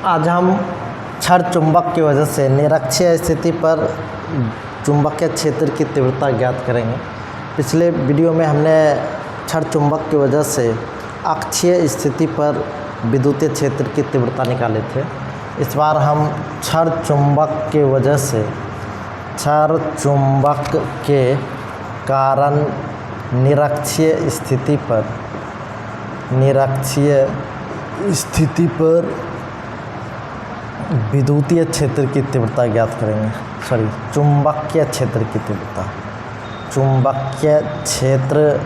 आज हम क्षण चुंबक की वजह से निरक्षीय स्थिति पर चुंबकीय क्षेत्र की तीव्रता ज्ञात करेंगे। पिछले वीडियो में हमने क्षण चुंबक की वजह से अक्षीय स्थिति पर विद्युतीय क्षेत्र की तीव्रता निकाले थे। इस बार हम क्षण चुंबक की वजह से क्षण चुंबक के कारण निरक्षीय स्थिति पर विद्युतीय क्षेत्र की तीव्रता ज्ञात करेंगे। चुंबकीय क्षेत्र की तीव्रता, चुंबकीय क्षेत्र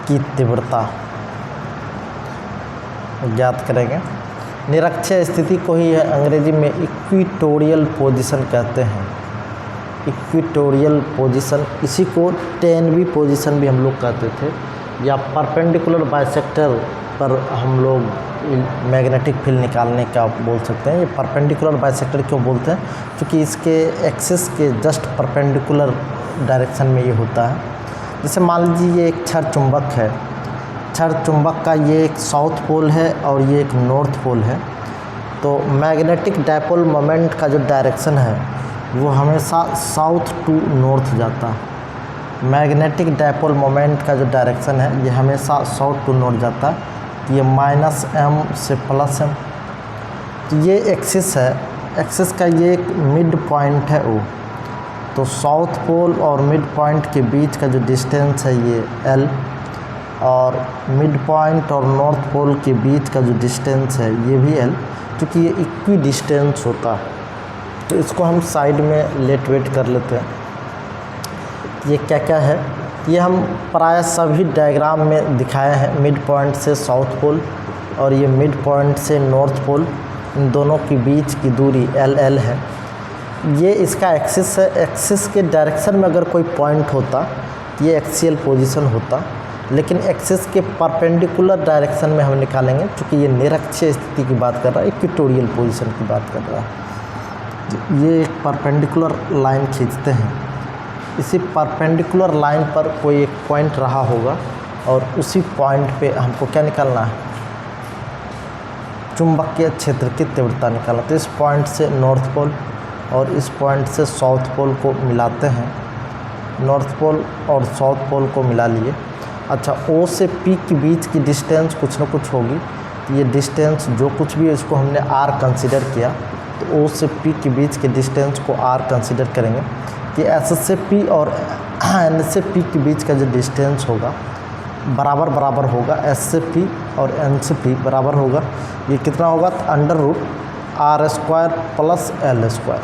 की तीव्रता ज्ञात करेंगे। निरक्षीय स्थिति को ही अंग्रेजी में इक्वेटोरियल पोजीशन कहते हैं। इक्वेटोरियल पोजीशन, इसी को 10वीं पोजीशन भी हम लोग कहते थे, या परपेंडिकुलर बाइसेक्टर पर हम लोग मैग्नेटिक फील्ड निकालने का बोल सकते हैं। ये परपेंडिकुलर बाइसेक्टर क्यों बोलते हैं? क्योंकि इसके एक्सिस के जस्ट परपेंडिकुलर डायरेक्शन में ये होता है। जैसे मान लीजिए ये एक क्षण चुंबक है, क्षण चुंबक का ये एक साउथ पोल है और ये एक नॉर्थ पोल है। तो मैग्नेटिक डायपोल मोमेंट का जो डायरेक्शन है वो हमेशा साउथ टू नॉर्थ जाता है। मैग्नेटिक डायपोल मोमेंट का जो डायरेक्शन है ये हमेशा साउथ टू नॉर्थ जाता है। तो ये -m से +m, तो ये एक्सिस है, एक्सिस का ये एक मिड पॉइंट है O। तो साउथ पोल और मिड पॉइंट के बीच का जो डिस्टेंस है ये L, और मिड पॉइंट और नॉर्थ पोल के बीच का जो डिस्टेंस है ये भी L, क्योंकि ये इक्वी डिस्टेंस होता है। तो इसको हम साइड में लेट वेट कर लेते हैं। ये क्या क्या है, ये हम प्राय सभी डायग्राम में दिखाए हैं। मिड पॉइंट से साउथ पोल और ये मिड पॉइंट से नॉर्थ पोल, इन दोनों के बीच की दूरी L है। ये इसका एक्सिस है। एक्सिस के डायरेक्शन में अगर कोई पॉइंट होता तो ये एक्सियल पोजीशन होता, लेकिन एक्सिस के परपेंडिकुलर डायरेक्शन में हम निकालेंगे, क्योंकि ये निरक्षीय स्थिति की बात कर रहा है, इक्वेटोरियल पोजीशन की बात कर रहा है। ये एक परपेंडिकुलर लाइन खींचते हैं, इसी परपेंडिकुलर लाइन पर कोई एक पॉइंट रहा होगा और उसी पॉइंट पे हमको क्या निकालना है, चुंबकीय क्षेत्र की तीव्रता निकालना। तो इस पॉइंट से नॉर्थ पोल और इस पॉइंट से साउथ पोल को मिलाते हैं। नॉर्थ पोल और साउथ पोल को मिला लिए। अच्छा, O से P के बीच की डिस्टेंस कुछ ना कुछ होगी। तो ये डिस्टेंस जो कुछ भी है इसको हमने R कंसिडर किया, तो O से P के बीच के डिस्टेंस को R कंसिडर करेंगे कि S से P और N से P के बीच का जो डिस्टेंस होगा बराबर बराबर होगा। S से P और N से P बराबर होगा। ये कितना होगा, √R² + L²।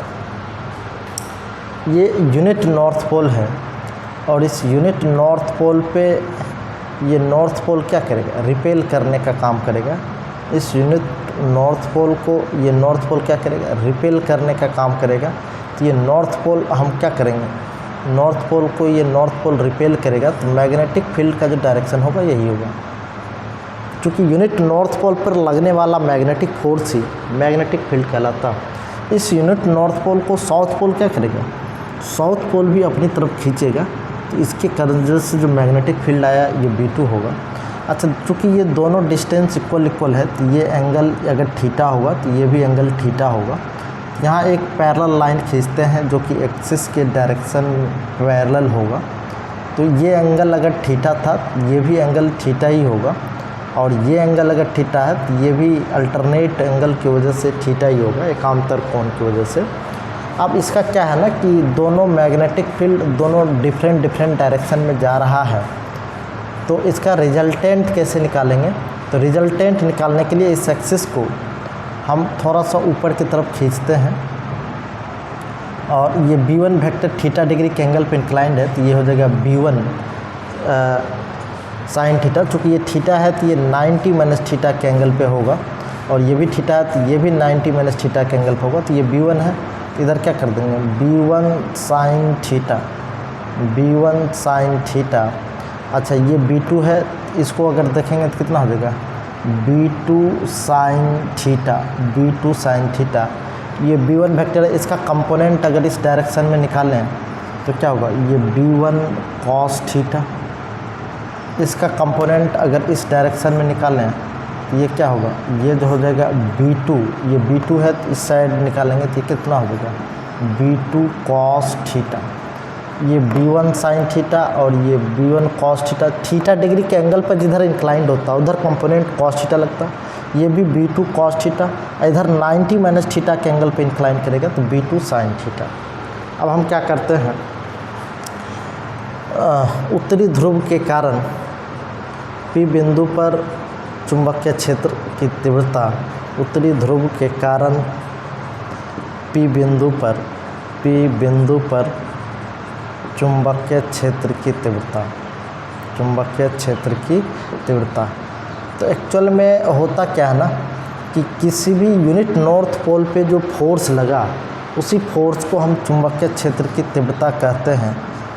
ये यूनिट नॉर्थ पोल है और इस यूनिट नॉर्थ पोल पे ये नॉर्थ पोल क्या करेगा, रिपेल करने का काम करेगा। इस यूनिट नॉर्थ पोल को ये नॉर्थ पोल क्या करेगा, रिपेल करने का काम करेगा। तो ये नॉर्थ पोल हम क्या करेंगे, नॉर्थ पोल को ये नॉर्थ पोल रिपेल करेगा, तो मैग्नेटिक फील्ड का जो डायरेक्शन होगा यही होगा। क्योंकि यूनिट नॉर्थ पोल पर लगने वाला मैग्नेटिक फोर्स ही मैग्नेटिक फील्ड कहलाता है। इस यूनिट नॉर्थ पोल को साउथ पोल क्या करेगा, साउथ पोल भी अपनी तरफ खींचेगा। तो इसके कारण से जो मैग्नेटिक फील्ड आया ये B2 होगा। अच्छा, चूँकि ये दोनों डिस्टेंस इक्वल है, तो ये एंगल अगर थीटा होगा तो ये भी एंगल थीटा होगा। यहाँ एक पैरेलल लाइन खींचते हैं जो कि एक्सिस के डायरेक्शन पैरेलल होगा। तो ये एंगल अगर थीटा था तो ये भी एंगल थीटा ही होगा, और ये एंगल अगर थीटा है तो ये भी अल्टरनेट एंगल की वजह से थीटा ही होगा, एकांतर कोण की वजह से। अब इसका क्या है ना कि दोनों मैग्नेटिक फील्ड दोनों डिफरेंट डायरेक्शन में जा रहा है। तो इसका रिजल्टेंट कैसे निकालेंगे, तो रिजल्टेंट निकालने के लिए इस एक्सिस को हम थोड़ा सा ऊपर की तरफ खींचते हैं, और ये B1 वेक्टर थीटा डिग्री के एंगल पे इंक्लाइंड है, तो ये हो जाएगा B1 sin थीटा। चूँकि ये थीटा है तो ये 90 - थीटा के एंगल पे होगा, और ये भी थीटा है तो ये भी 90 - थीटा के एंगल पे होगा। तो ये B1 है, इधर क्या कर देंगे, B1 sin theta, B1 sin theta. अच्छा, ये B2 है, इसको अगर देखेंगे तो कितना हो जाएगा, B2 sin theta, B2 sin theta. ये B1 वेक्टर है, इसका कंपोनेंट अगर इस डायरेक्शन में निकालें तो क्या होगा, ये B1 cos थीटा। इसका कंपोनेंट अगर इस डायरेक्शन में निकालें तो ये क्या होगा, ये जो हो जाएगा B2, ये B2 है तो इस साइड निकालेंगे तो ये कितना हो जाएगा B2 cos थीटा, ये B1 sin थीटा और ये B1 cos theta. Theta degree के एंगल पर जिधर इंक्लाइंड होता है उधर कंपोनेंट cos थीटा लगता है। ये भी B2 cos थीटा, इधर 90 माइनस थीटा के एंगल पर इंक्लाइन करेगा तो B2 sin थीटा। अब हम क्या करते हैं, उत्तरी ध्रुव के कारण P बिंदु पर चुंबकीय क्षेत्र की तीव्रता, उत्तरी ध्रुव के कारण P बिंदु पर चुंबकीय क्षेत्र की तीव्रता, चुंबकीय क्षेत्र की तीव्रता। तो एक्चुअल में होता क्या है ना कि किसी भी यूनिट नॉर्थ पोल पे जो फोर्स लगा उसी फोर्स को हम चुंबकीय क्षेत्र की तीव्रता कहते हैं।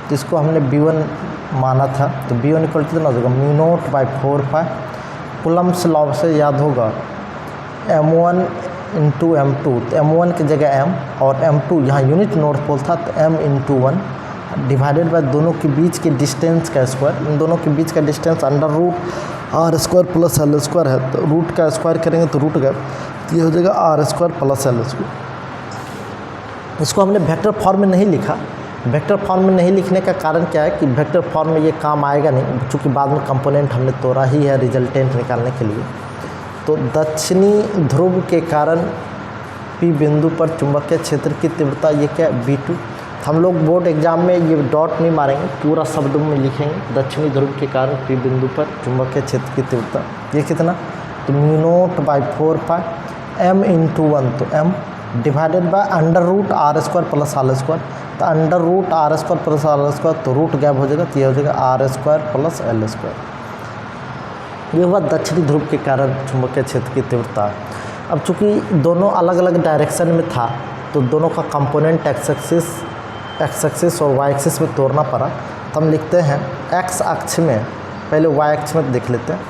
तो इसको हमने B1 माना था, तो B1 इक्वल टू कितना हो जाएगा μ0/4 कुलम्ब्स लॉ से याद होगा M1 × M2, तो M1 की जगह M और M2 यहाँ यूनिट नॉर्थ पोल था तो M × 1 डिवाइडेड बाय दोनों के बीच के डिस्टेंस का स्क्वायर। इन दोनों के बीच का डिस्टेंस √r² + l² है, तो रूट का स्क्वायर करेंगे तो रूट गया, तो ये हो जाएगा r² + l²। इसको हमने वेक्टर फॉर्म में नहीं लिखा। वेक्टर फॉर्म में नहीं लिखने का कारण क्या है कि वेक्टर फॉर्म में ये काम आएगा नहीं, चूँकि बाद में कंपोनेंट हमने तोड़ा ही है रिजल्टेंट निकालने के लिए। तो दक्षिणी ध्रुव के कारण P बिंदु पर चुंबकीय क्षेत्र की तीव्रता ये क्या B2। हम लोग बोर्ड एग्जाम में ये डॉट नहीं मारेंगे, पूरा शब्द में लिखेंगे दक्षिणी ध्रुव के कारण P बिंदु पर चुंबकीय क्षेत्र की तीव्रता ये कितना, तो μ0/4 M × 1, तो M divided by √r² + l², तो √r² + l², तो रूट गैप हो जाएगा, तो ये हो जाएगा r² + l²। ये हुआ दक्षिणी ध्रुव के कारण चुंबकीय क्षेत्र की तीव्रता। अब चूँकि दोनों अलग अलग डायरेक्शन में था तो दोनों का कंपोनेंट एक्स एक्सिस और वाई एक्सिस में तोड़ना पड़ा। तो हम लिखते हैं एक्स अक्ष में, पहले वाई अक्ष में देख लेते हैं,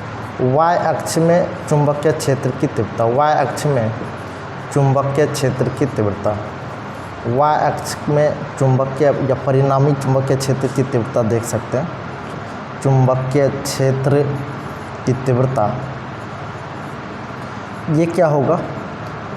वाई अक्ष में चुंबकीय क्षेत्र की तीव्रता, वाई अक्ष में चुंबकीय क्षेत्र की तीव्रता, वाई अक्ष में चुंबकीय या परिणामी चुंबकीय क्षेत्र की तीव्रता देख सकते हैं। चुंबकीय क्षेत्र की तीव्रता ये क्या होगा,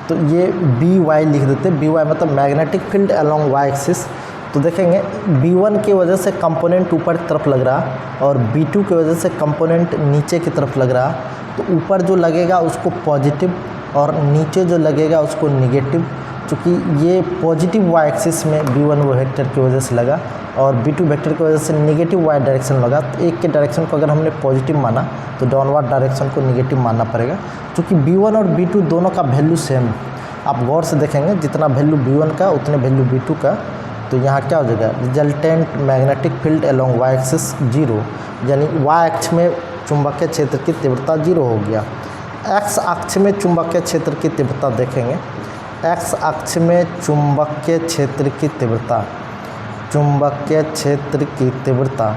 तो ये BY लिख देते हैं। BY मतलब magnetic field along Y axis. तो देखेंगे B1 की वजह से कंपोनेंट ऊपर की तरफ लग रहा और B2 की वजह से कंपोनेंट नीचे की तरफ लग रहा। तो ऊपर जो लगेगा उसको पॉजिटिव और नीचे जो लगेगा उसको निगेटिव। चूँकि ये पॉजिटिव वाई एक्सिस में B1 वेक्टर की वजह से लगा और B2 वेक्टर की वजह से निगेटिव वाई डायरेक्शन लगा, तो एक के डायरेक्शन को अगर हमने पॉजिटिव माना तो डाउनवर्ड डायरेक्शन को निगेटिव मानना पड़ेगा। चूँकि B1 और B2 दोनों का वैल्यू सेम, आप गौर से देखेंगे जितना वैल्यू B1 का उतने वैल्यू B2 का, तो यहाँ क्या हो जाएगा resultant magnetic field along Y axis 0, यानी वाई अक्ष में चुंबकीय क्षेत्र की तीव्रता 0 हो गया। एक्स अक्ष में चुंबकीय क्षेत्र की तीव्रता देखेंगे, एक्स अक्ष में चुंबकीय क्षेत्र की तीव्रता, चुंबकीय क्षेत्र की तीव्रता,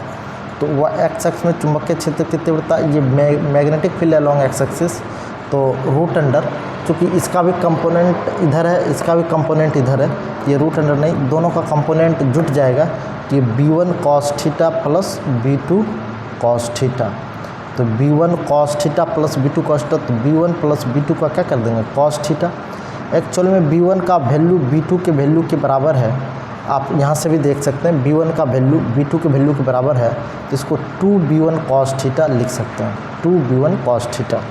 तो वह एक्स अक्ष में चुंबकीय क्षेत्र की तीव्रता ये magnetic field along X axis, तो रूट अंडर, चूँकि इसका भी कंपोनेंट इधर है इसका भी कंपोनेंट इधर है, ये रूट अंडर नहीं, दोनों का कंपोनेंट जुट जाएगा कि B1 cos theta plus B2 cos theta. तो B1 cos theta plus B2 cos theta, तो B1 प्लस B2 का क्या कर देंगे cos थीटा। एक्चुअल में B1 का वैल्यू B2 के वैल्यू के बराबर है, आप यहाँ से भी देख सकते हैं B1 का वैल्यू B2 के वैल्यू के बराबर है, तो इसको 2B1 cos थीटा लिख सकते हैं, 2B1 cos थीटा।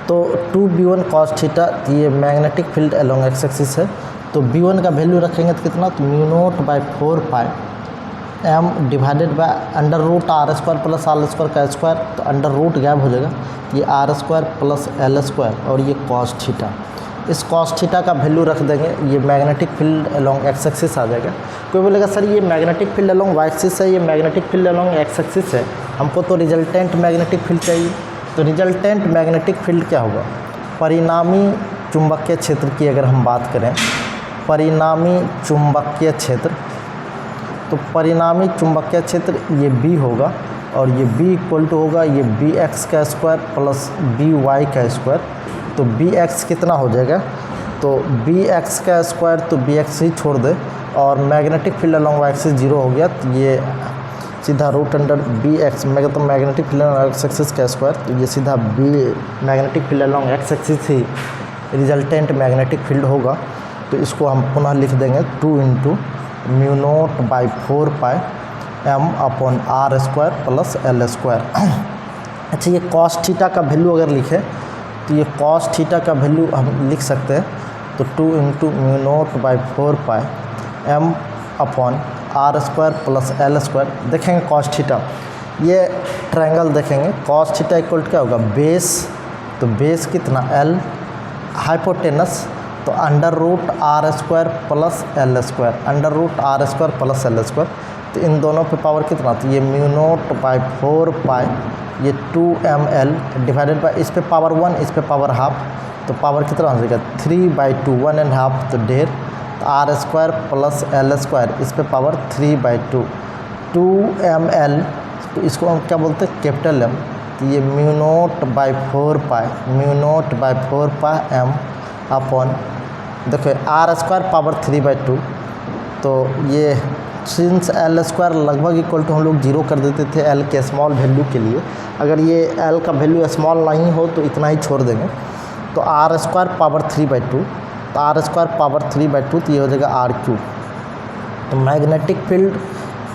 तो 2B1 cos थीटा ये magnetic field along X axis है। तो B1 का वैल्यू रखेंगे तो कितना, तो μ0/4 M divided by √r² + l² का स्क्वायर, तो अंडर रूट गैप हो जाएगा, ये r² + l² और ये cos थीटा। इस cos थीटा का वैल्यू रख देंगे, ये magnetic field along X axis आ जाएगा। कोई बोलेगा सर ये magnetic field along Y axis है, ये magnetic field along X axis है, हमको तो रिजल्टेंट मैग्नेटिक फील्ड चाहिए। तो रिजल्टेंट मैग्नेटिक फील्ड क्या होगा, परिणामी चुंबकीय क्षेत्र की अगर हम बात करें, परिणामी चुंबकीय क्षेत्र, तो परिणामी चुंबकीय क्षेत्र ये B होगा और ये B इक्वल टू होगा ये BX का स्क्वायर प्लस BY का स्क्वायर। तो BX कितना हो जाएगा, तो BX का स्क्वायर, तो BX ही छोड़ दे और magnetic field along Y axis 0 हो गया, तो ये सीधा रूट अंडर बी एक्स, मैं कहता हूँ magnetic field along X axis का स्क्वायर, तो ये सीधा B magnetic field along X axis ही रिजल्टेंट मैग्नेटिक फील्ड होगा। तो इसको हम पुनः लिख देंगे 2 into mu note by 4 pi M upon R square plus L square. अच्छा, ये कॉस थीटा का वैल्यू अगर लिखें तो ये कॉस थीटा का वैल्यू हम लिख सकते हैं, तो 2 into mu note by 4 pi M upon R square plus L square. देखेंगे कॉस थीटा, ये ट्रायंगल देखेंगे, कॉस थीटा इक्वल क्या होगा बेस, तो बेस कितना एल, हाइपोटेनस तो under root R square plus L square, under root R square plus L square. तो इन दोनों पे पावर कितना, तो ये म्यू नोट बाई 4 पाई ये 2ml डिवाइडेड बाई इस पे पावर 1 इस पे पावर हाफ, तो पावर कितना हो जाएगा 3/2 1.5 तो 1.5, R square plus L square इस पे पावर 3/2 2ml, तो इसको हम क्या बोलते हैं कैपिटल एम, तो ये mu note by 4 pi mu note by 4 pi M upon देखो आर स्क्वायर पावर 3/2, तो ये सिंस एल स्क्वायर लगभग इक्वल टू हम लोग 0 कर देते थे एल के स्मॉल वैल्यू के लिए, अगर ये एल का वैल्यू स्मॉल नहीं हो तो इतना ही छोड़ देंगे, तो आर स्क्वायर पावर 3/2, तो आर स्क्वायर पावर 3/2 तो ये हो जाएगा आर क्यूब। तो magnetic field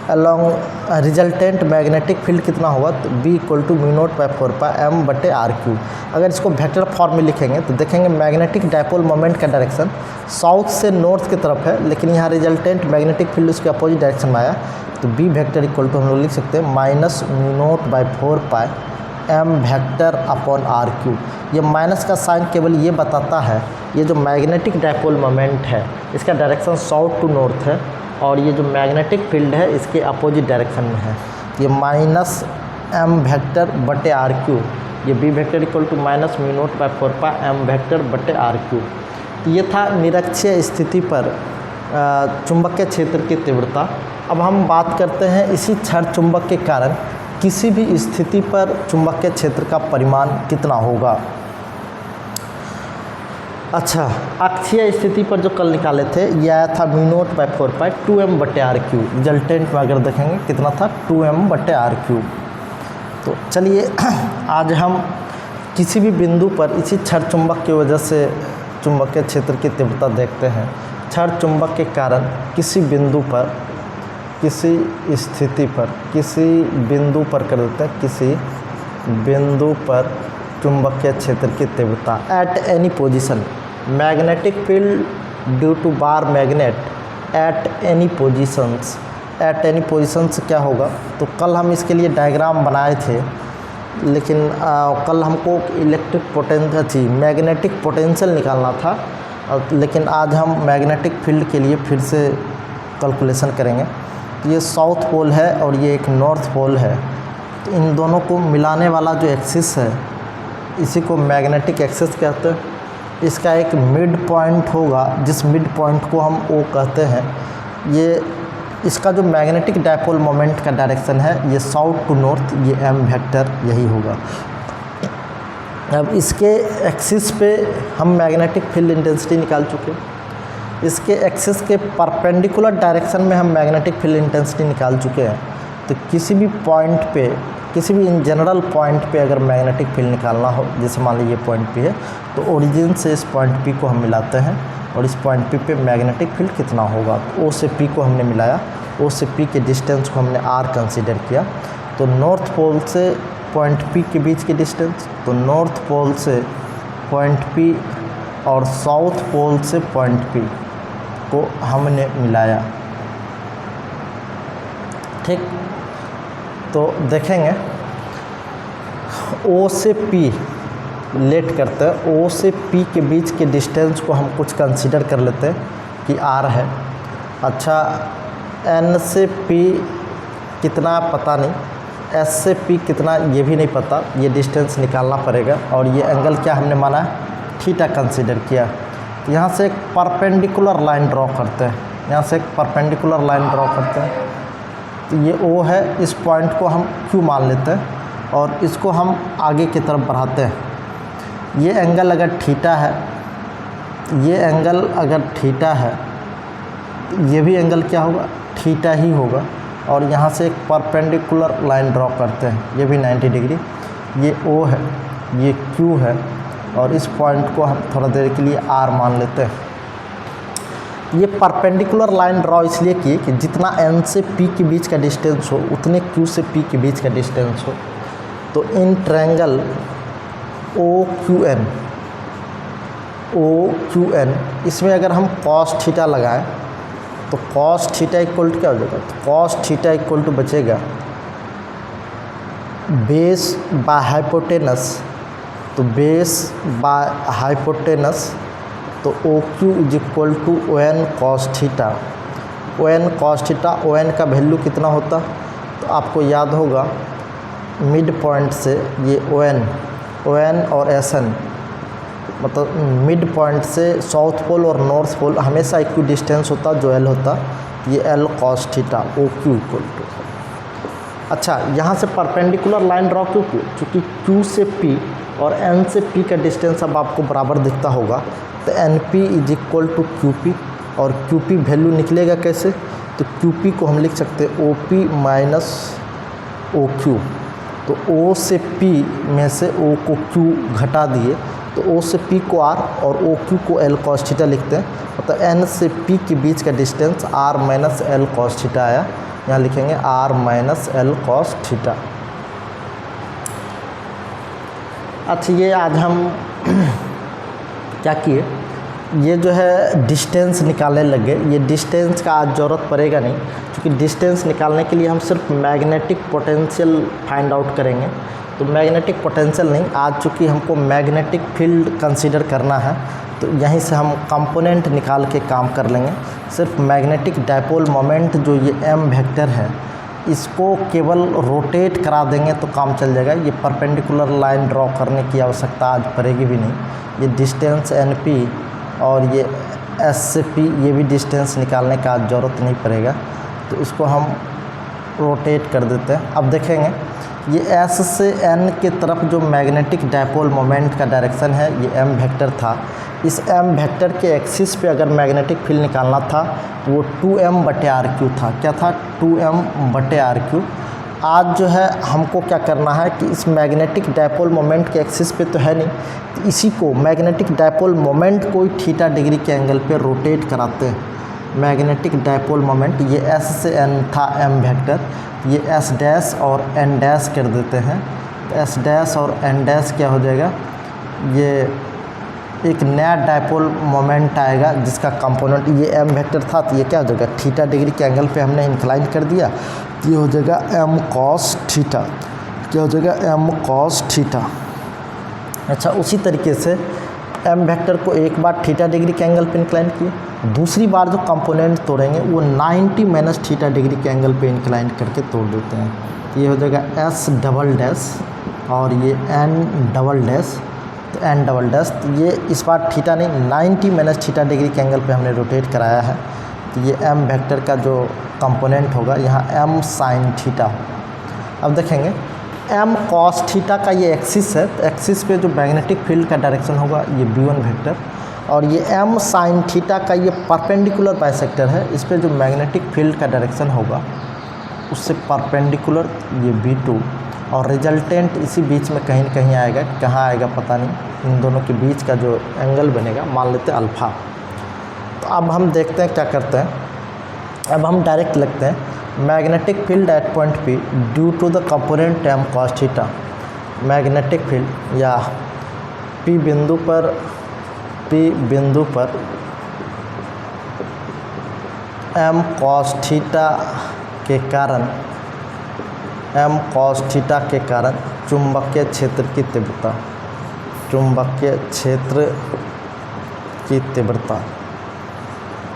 along resultant magnetic field कितना होगा, तो B equal to mu note by 4 pi M बटे आर क्यूब। अगर इसको वेक्टर फॉर्म में लिखेंगे तो देखेंगे मैग्नेटिक डायपोल मोमेंट का डायरेक्शन साउथ से नॉर्थ की तरफ है, लेकिन यहाँ रिजल्टेंट मैग्नेटिक फील्ड उसके अपोजिट डायरेक्शन में आया, तो बी वेक्टर इक्वल टू हम लोग लिख सकते हैं minus mu note by 4 pi M vector upon R cube. ये माइनस का साइन केवल ये बताता है ये जो मैग्नेटिक डायपोल मोमेंट है इसका डायरेक्शन साउथ टू नॉर्थ है, और ये जो मैग्नेटिक फील्ड है इसके अपोजिट डायरेक्शन में है। ये माइनस एम वेक्टर बटे आर क्यूब, ये B vector equal to minus mu note by 4 pi M vector बटे आर क्यूब। तो ये था निरक्षीय स्थिति पर चुंबकीय क्षेत्र की तीव्रता। अब हम बात करते हैं इसी क्षण चुंबक के कारण किसी भी स्थिति पर चुंबकीय क्षेत्र का परिमाण कितना होगा। अच्छा, अक्षीय स्थिति पर जो कल निकाले थे ये आया था mu naught by 4 pi 2m बटे आर क्यूब, रिजल्टेंट में अगर देखेंगे कितना था 2m बटे आर क्यूब। तो चलिए आज हम किसी भी बिंदु पर इसी क्षण चुंबक की वजह से चुंबकीय क्षेत्र की तीव्रता देखते हैं। क्षण चुंबक के कारण किसी बिंदु पर किसी स्थिति पर किसी बिंदु पर कर देते हैं, किसी बिंदु पर चुंबकीय क्षेत्र की तीव्रता at any position, magnetic field due to bar magnet at any positions. At any positions क्या होगा, तो कल हम इसके लिए डायग्राम बनाए थे, लेकिन कल हमको इलेक्ट्रिक पोटेंशियल मैग्नेटिक पोटेंशियल निकालना था, लेकिन आज हम मैग्नेटिक फील्ड के लिए फिर से कैलकुलेशन करेंगे। ये साउथ पोल है और ये एक नॉर्थ पोल है, तो इन दोनों को मिलाने वाला जो एक्सिस है इसी को मैग्नेटिक एक्सिस कहते हैं। इसका एक मिड पॉइंट होगा जिस मिड पॉइंट को हम ओ कहते हैं। ये इसका जो मैग्नेटिक डायपोल मोमेंट का डायरेक्शन है ये साउथ टू नॉर्थ, ये एम वेक्टर यही होगा। अब इसके एक्सिस पे हम मैग्नेटिक फील्ड इंटेंसिटी निकाल चुके हैं, इसके एक्सिस के परपेंडिकुलर डायरेक्शन में हम मैग्नेटिक फील्ड इंटेंसिटी निकाल चुके हैं। तो किसी भी पॉइंट पे, किसी भी इन जनरल पॉइंट पे अगर मैग्नेटिक फील्ड निकालना हो, जैसे मान लीजिए ये पॉइंट पी है, तो ओरिजिन से इस पॉइंट पी को हम मिलाते हैं और इस पॉइंट पी पे मैग्नेटिक फील्ड कितना होगा। तो ओ से पी को हमने मिलाया, ओ से पी के डिस्टेंस को हमने आर कंसीडर किया। तो नॉर्थ पोल से पॉइंट पी के बीच की डिस्टेंस, तो नॉर्थ पोल से पॉइंट पी और साउथ पोल से पॉइंट पी को हमने मिलाया। ठीक, तो देखेंगे ओ से पी लेट करते हैं, ओ से पी के बीच के डिस्टेंस को हम कुछ कंसीडर कर लेते हैं कि आर है। अच्छा, एन से पी कितना पता नहीं, एस से पी कितना ये भी नहीं पता, ये डिस्टेंस निकालना पड़ेगा। और ये एंगल क्या हमने माना है, थीटा कंसीडर किया। यहाँ से एक परपेंडिकुलर लाइन ड्रॉ करते हैं, यहाँ से एक परपेंडिकुलर लाइन ड्रॉ करते हैं। तो ये ओ है, इस पॉइंट को हम क्यू मान लेते हैं और इसको हम आगे की तरफ बढ़ाते हैं। ये एंगल अगर थीटा है, ये एंगल अगर थीटा है, ये भी एंगल क्या होगा, थीटा ही होगा। और यहाँ से एक परपेंडिकुलर लाइन ड्रॉ करते हैं, ये भी 90 डिग्री। ये O है, ये Q है, और इस पॉइंट को हम थोड़ा देर के लिए R मान लेते हैं। ये परपेंडिकुलर लाइन ड्रॉ इसलिए किए कि जितना N से P के बीच का डिस्टेंस हो उतने Q से P के बीच का डिस्टेंस हो। तो इन ट्रायंगल OQN इसमें अगर हम cos थीटा लगाएं तो cos थीटा इक्वल टू क्या हो जाएगा? तो cos थीटा इक्वल टू बचेगा बेस बाय हाइपोटेनस, तो बेस बाय हाइपोटेनस, तो OQ is equal to ON cos theta. ON cos theta, ON का वैल्यू कितना होता? तो आपको याद होगा मिड पॉइंट से ये ON और SN, मतलब मिड पॉइंट से साउथ पोल और नॉर्थ पोल हमेशा इक्वी डिस्टेंस होता, जो L होता, ये L cos theta OQ equal to. अच्छा, यहाँ से परपेंडिकुलर लाइन ड्रॉ क्यों की? क्योंकि Q से P और N से P का डिस्टेंस अब आपको बराबर दिखता होगा, तो NP is equal to QP, और QP वैल्यू निकलेगा कैसे? तो QP को हम लिख सकते हैं OP माइनस OQ। तो O से P में से O को Q घटा दिए, तो O से P को R और OQ को L cos थीटा लिखते हैं। मतलब N से P के बीच का distance R minus L cos theta आया। यहाँ लिखेंगे R minus L cos theta. अच्छा, ये आज हम क्या किए, ये जो है डिस्टेंस निकालने लग गए। ये डिस्टेंस का आज ज़रूरत पड़ेगा नहीं, क्योंकि डिस्टेंस निकालने के लिए हम सिर्फ मैग्नेटिक पोटेंशियल फाइंड आउट करेंगे। तो मैग्नेटिक पोटेंशियल नहीं, आज चूँकि हमको मैग्नेटिक फील्ड कंसीडर करना है, तो यहीं से हम कंपोनेंट निकाल के काम कर लेंगे। सिर्फ मैग्नेटिक डायपोल मोमेंट जो ये M वेक्टर है, इसको केवल रोटेट करा देंगे तो काम चल जाएगा। ये परपेंडिकुलर लाइन ड्रॉ करने की आवश्यकता आज पड़ेगी भी नहीं। ये डिस्टेंस NP और ये S से P, ये भी डिस्टेंस निकालने का आज ज़रूरत नहीं पड़ेगा, तो इसको हम रोटेट कर देते हैं। अब देखेंगे ये S से N के तरफ जो मैग्नेटिक डायपोल मोमेंट का डायरेक्शन है, ये M वेक्टर था। इस M वेक्टर के एक्सिस पे अगर मैग्नेटिक फील्ड निकालना था तो वो 2m/RQ था। क्या था? 2m/RQ। आज जो है हमको क्या करना है कि इस मैग्नेटिक डायपोल मोमेंट के एक्सिस पे तो है नहीं, तो इसी को मैग्नेटिक डायपोल मोमेंट को थीटा डिग्री के एंगल पे रोटेट कराते हैं। मैग्नेटिक डायपोल मोमेंट ये S से N था M वेक्टर, ये S डैश और N डैश कर देते हैं। तो S डैश और N डैश क्या हो जाएगा? ये एक नया डायपोल मोमेंट आएगा जिसका कंपोनेंट ये M वेक्टर था, तो ये क्या हो जाएगा? थीटा डिग्री के एंगल पे हमने इंक्लाइन कर दिया, तो ये हो जाएगा M cos थीटा। क्या हो जाएगा? M cos theta. अच्छा, उसी तरीके से M वेक्टर को एक बार थीटा डिग्री के एंगल पे इंक्लाइन किए, दूसरी बार जो कंपोनेंट तोड़ेंगे वो 90 माइनस थीटा डिग्री के एंगल पे इंक्लाइन करके तोड़ देते हैं। ये हो जाएगा S डबल डैश और ये N डबल डैश, तो N डबल डैश। तो ये इस बार थीटा नहीं, 90 माइनस थीटा डिग्री के एंगल पे हमने रोटेट कराया है। तो ये M वेक्टर का जो कंपोनेंट होगा यहाँ M साइन थीटा होगा। अब देखेंगे M cos थीटा का ये एक्सिस है, तो एक्सिस पे जो मैग्नेटिक फील्ड का डायरेक्शन होगा ये B1 वेक्टर, और ये M साइन थीटा का ये परपेंडिकुलर बाइसेक्टर है। इस पे जो मैग्नेटिक फील्ड का डायरेक्शन होगा उससे परपेंडिकुलर ये B2, और रिजल्टेंट इसी बीच में कहीं न कहीं आएगा। कहाँ आएगा पता नहीं, इन दोनों के बीच का जो एंगल बनेगा मान लेते हैं अल्फ़ा। तो अब हम देखते हैं क्या करते हैं। अब हम डायरेक्ट लिखते हैं magnetic field at point P due to the component M cos theta. Magnetic field या P बिंदु पर M cos थीटा के कारण चुंबकीय क्षेत्र की तीव्रता,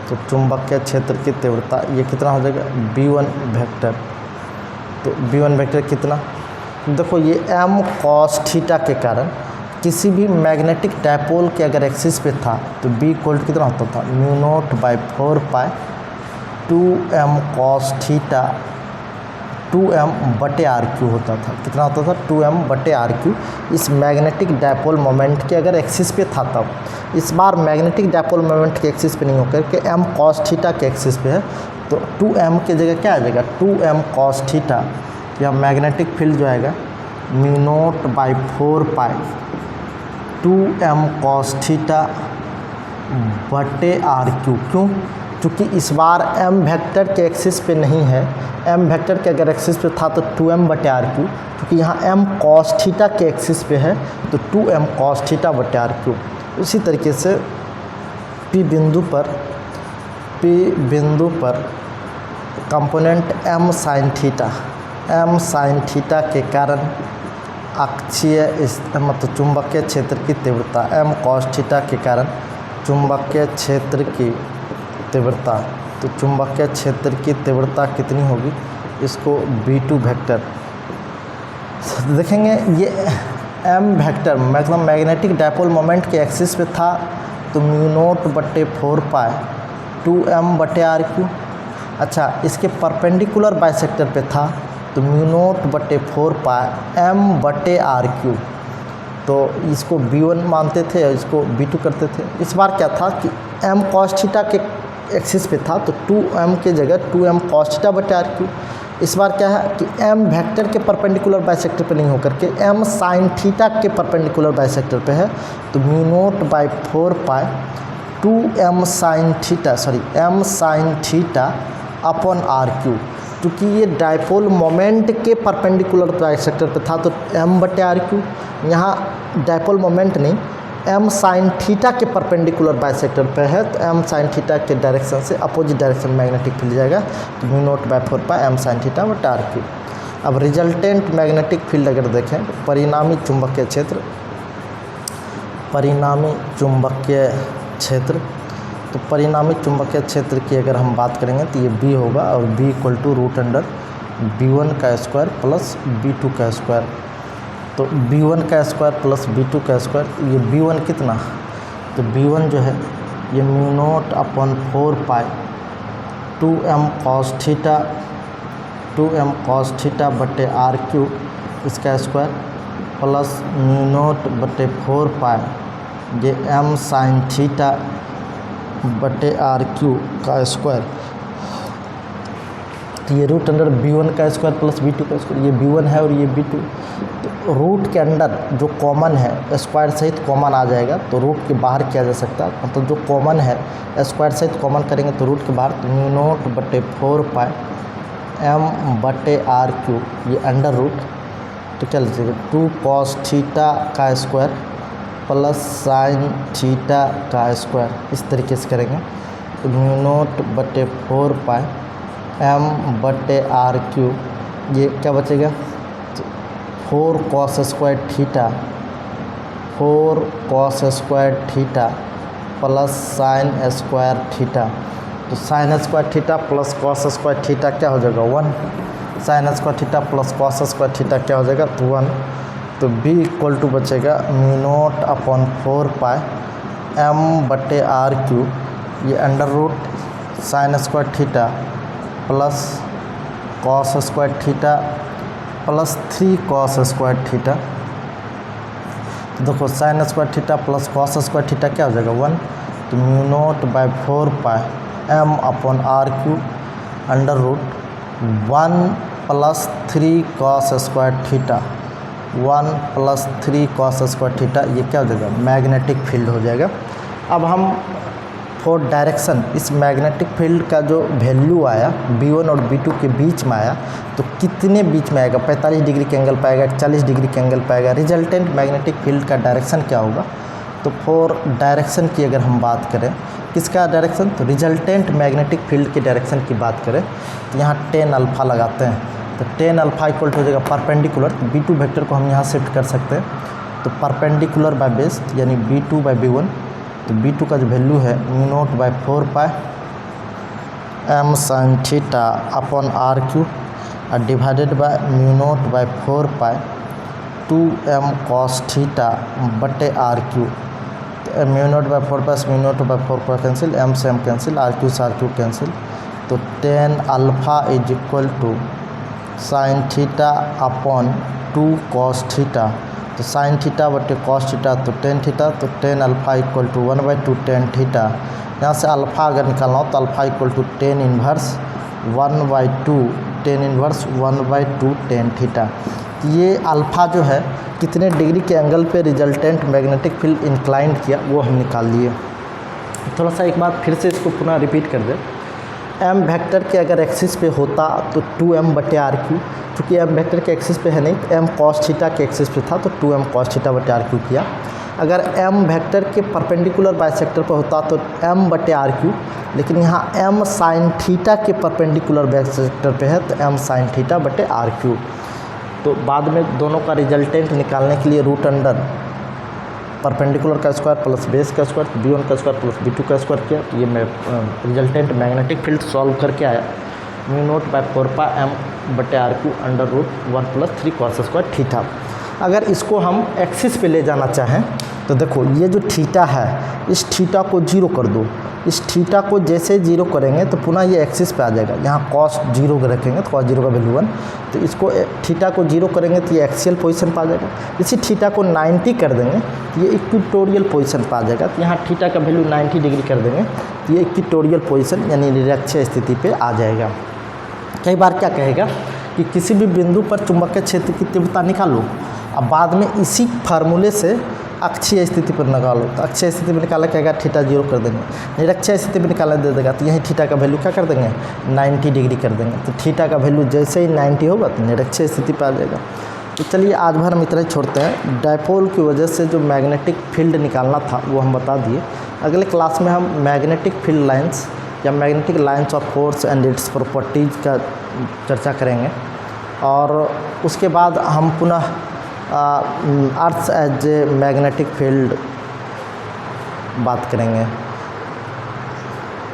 तो चुंबकीय क्षेत्र की तीव्रता ये कितना हो जाएगा? B1 vector. तो B1 वेक्टर कितना? देखो ये M cos थीटा के कारण किसी भी मैग्नेटिक डायपोल के अगर एक्सिस पे था तो B इक्वल कितना होता था? μ0/4π 2m cos थीटा 2m/RQ होता था। कितना होता था? 2m/RQ। इस मैग्नेटिक डायपोल मोमेंट के अगर एक्सिस पे था तब। इस बार मैग्नेटिक डायपोल मोमेंट के एक्सिस पे नहीं होकर के M cos थीटा के एक्सिस पे है, तो 2m की जगह क्या आ जाएगा 2m cos थीटा। यह मैग्नेटिक फील्ड जो आएगा mu naught by 4 pi 2m cos theta बटे आर क्यू। क्यों? क्योंकि इस बार m वेक्टर के एक्सिस पे नहीं है, m वेक्टर के अगर एक्सिस पे था तो 2m बटे आर क्यू, क्योंकि यहाँ m cos थीटा के एक्सिस पे है तो 2m cos थीटा बटे आर क्यू। उसी तरीके से P बिंदु पर कंपोनेंट m sin थीटा के कारण अक्षीय मतलब चुंबकीय क्षेत्र की तीव्रता m cos थीटा के कारण चुंबकीय क्षेत्र की तीव्रता, तो चुंबकीय क्षेत्र की तीव्रता कितनी होगी, इसको V2 वेक्टर देखेंगे। ये m वेक्टर मतलब मैग्नेटिक डायपोल मोमेंट के एक्सिस पे था तो म्यू नॉट बटे 4 पाई 2m बटे आर क्यू। अच्छा, इसके परपेंडिकुलर बाइसेक्टर पे था तो म्यू नॉट बटे 4 पाई m बटे आर क्यू। तो इसको B1 मानते थे और इसको B2 करते थे। इस बार क्या था कि m cos थीटा के एक्सिस पे था तो 2m के जगह 2m cos थीटा बटे आर क्यू। इस बार क्या है कि m वेक्टर के परपेंडिकुलर बाइसेक्टर पे नहीं होकर के m sin थीटा के परपेंडिकुलर बाइसेक्टर पे है तो mu not by 4 pi 2m sin theta upon R cube. क्योंकि ये डायपोल मोमेंट के परपेंडिकुलर बाइसेक्टर पे था तो m बटे आर क्यू। यहाँ डायपोल मोमेंट नहीं, m sin थीटा के परपेंडिकुलर बाइसेक्टर पे है तो m sin थीटा के डायरेक्शन से अपोजिट डायरेक्शन मैग्नेटिक फील्ड जाएगा तो mu not by 4 pi m sin theta बटे आर क्यू। अब रिजल्टेंट मैग्नेटिक फील्ड अगर देखें तो परिणामी चुंबकीय क्षेत्र तो परिणामी चुंबकीय क्षेत्र की अगर हम बात करेंगे तो ये B होगा और B equal to root under B1 का स्क्वायर प्लस B2 का स्क्वायर। तो B1 का स्क्वायर प्लस B2 का स्क्वायर, ये B1 कितना, तो B1 जो है ये mu naught upon 4 pi 2m cos theta बटे आर क्यू इसका स्क्वायर प्लस म्यू नॉट बटे 4 पाई ये m sin थीटा बटे आर क्यू का स्क्वायर। तो ये रूट अंडर B1 का स्क्वायर प्लस B2 का स्क्वायर, ये B1 है और ये B2। तो रूट के अंडर जो कॉमन है स्क्वायर सहित कॉमन आ जाएगा तो रूट के बाहर किया जा सकता है, मतलब जो कॉमन है स्क्वायर सहित कॉमन करेंगे तो रूट के बाहर तो म्यू नॉट बटे 4 पाई m बटे आर क्यू ये अंडर रूट। तो क्या लीजिएगा 2 cos थीटा का स्क्वायर प्लस साइन थीटा का स्क्वायर, इस तरीके से करेंगे तो म्यू नॉट बटे 4 पाई m बटे आर क्यू ये क्या बचेगा 4 cos square theta plus sine square theta. तो sine square theta plus cos square theta क्या हो जाएगा 1, sine square theta plus cos square theta क्या हो जाएगा तो 1। तो B इक्वल टू बचेगा mu naught upon 4 pi m बटे आर क्यू ये under root sine square theta plus cos square theta plus 3 cos square theta. देखो sine square theta plus cos square theta क्या हो जाएगा 1, तो mu not by 4 pi m upon R Q under root 1 plus 3 cos square theta 1 plus 3 cos square theta ये क्या हो जाएगा magnetic field हो जाएगा। अब हम फॉर डायरेक्शन इस मैग्नेटिक फील्ड का जो वैल्यू आया B1 और B2 के बीच में आया तो कितने बीच में आएगा, 45 डिग्री के एंगल पाएगा, 40 डिग्री के एंगल पाएगा। रिजल्टेंट मैग्नेटिक फील्ड का डायरेक्शन क्या होगा, तो फॉर डायरेक्शन की अगर हम बात करें किसका डायरेक्शन, तो रिजल्टेंट मैग्नेटिक फील्ड के डायरेक्शन की बात करें तो यहाँ tan अल्फ़ा लगाते हैं तो tan अल्फ़ा इक्वल हो जाएगा परपेंडिकुलर, तो B2 वेक्टर को हम यहाँ शिफ्ट कर सकते हैं तो परपेंडिकुलर बाय बेस यानी B2 बाय B1। तो B2 का जो वैल्यू है mu not by 4 pi m sin theta upon R Q और divided by mu not by 4 pi 2m cos theta बटे आर क्यू। तो mu not by 4 plus mu not by 4 पर cancel, m से m cancel, R Q से R Q cancel. तो tan alpha is equal to sine theta upon 2 cos theta. तो sine theta बटे cos theta तो ten theta, तो tan alpha equal to 1/2 tan theta. यहाँ से alpha अगर निकालना हो तो alpha equal to tan inverse 1/2 tan inverse 1/2 tan theta. ये अल्फ़ा जो है कितने डिग्री के एंगल पे रिजल्टेंट मैग्नेटिक फील्ड इंक्लाइंड किया वो हम निकाल लिए। थोड़ा सा एक बार फिर से इसको पुनः रिपीट कर दें। एम वेक्टर के अगर एक्सिस पे होता तो 2m/r3, चूँकि एम वेक्टर के एक्सिस पे है नहीं, तो m cos थीटा के एक्सिस पे था तो 2m cos थीटा/r3 किया। अगर m वेक्टर के परपेंडिकुलर बाइसेक्टर पर होता तो m/r3, लेकिन यहाँ m sin थीटा के परपेंडिकुलर बाइसेक्टर पे है तो m sin थीटा/r3। तो बाद में दोनों का रिजल्टेंट निकालने के लिए रूट अंडर परपेंडिकुलर का स्क्वायर प्लस बेस का स्क्वायर b1 का स्क्वायर प्लस b2 का स्क्वायर किया। तो ये मैं रिजल्टेंट मैग्नेटिक फील्ड सॉल्व करके आया μ0/4πm/r3 √1 + 3 cos² थीटा। अगर इसको हम एक्सिस पे ले जाना चाहें तो देखो ये जो थीटा है इस थीटा को जीरो कर दो। इस थीटा को जैसे जीरो करेंगे तो पुनः ये एक्सिस पे आ जाएगा। यहाँ cos 0 रखेंगे तो cos 0 का वैल्यू 1, तो इसको थीटा को जीरो करेंगे तो ये एक्सियल पोजीशन पे आ जाएगा। इसी थीटा को 90 कर देंगे तो ये इक्वेटोरियल पोजीशन पे आ जाएगा। तो यहाँ थीटा का वैल्यू 90 डिग्री कर देंगे तो ये इक्वेटोरियल पोजीशन यानी निरक्षीय स्थिति पे आ जाएगा। कई बार क्या कहेगा कि किसी भी बिंदु पर चुंबकीय क्षेत्र की तीव्रता निकालो, अब बाद में इसी फार्मूले से अक्षीय स्थिति पर निकालो। तो अक्षीय स्थिति में निकाला क्या थीटा 0 कर देंगे, निरक्षीय स्थिति में निकाला दे देगा तो यहीं थीटा का वैल्यू क्या कर देंगे 90 डिग्री कर देंगे। तो थीटा का वैल्यू जैसे ही 90 होगा तो निरक्षीय स्थिति पर आ जाएगा। तो चलिए आज भर हम इतना ही छोड़ते हैं। डायपोल की वजह से जो मैग्नेटिक फील्ड निकालना था वो हम बता दिए। अगले क्लास में हम मैग्नेटिक फील्ड लाइंस या magnetic lines of force and its properties का चर्चा करेंगे और उसके बाद हम पुनः earth as a magnetic field बात करेंगे।